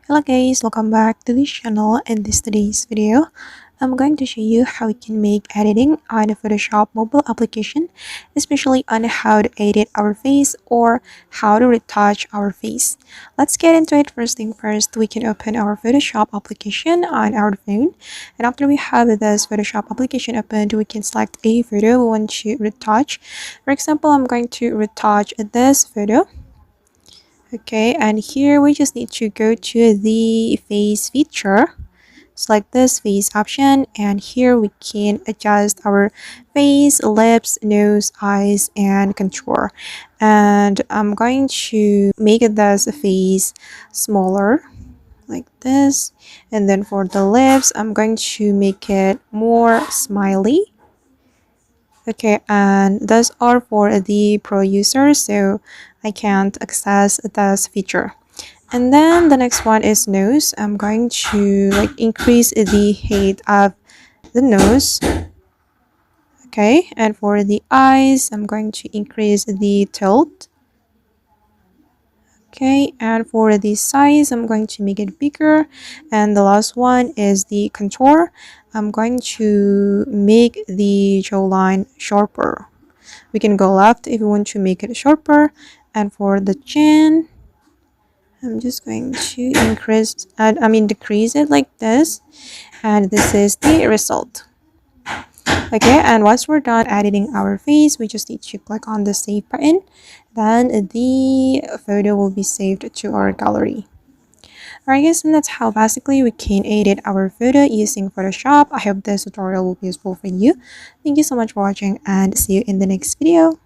Hello guys, welcome back to this channel. In today's video, I'm going to show you how we can make editing on a Photoshop mobile application, especially on how to edit our face or how to retouch our face. Let's get into it. First thing first, we can open our Photoshop application on our phone. And after we have this Photoshop application opened, we can select a photo we want to retouch. For example, I'm going to retouch this photo. Okay, and here we just need to go to the face feature, select this face option, and here we can adjust our face, lips, nose, eyes, and contour. And I'm going to make this face smaller like this, and then for the lips I'm going to make it more smiley. Okay, and those are for the pro users, so I can't access this feature. And then the next one is nose. I'm going to increase the height of the nose. Okay, and for the eyes, I'm going to increase the tilt. Okay, and for the size, I'm going to make it bigger. And the last one is the contour. I'm going to make the jawline sharper. We can go left if we want to make it sharper. And for the chin, I'm just going to decrease it like this. And this is the result. Okay, and once we're done editing our face, we just need to click on the save button. Then the photo will be saved to our gallery. Alright guys, and that's how basically we can edit our photo using Photoshop. I hope this tutorial will be useful for you. Thank you so much for watching and see you in the next video.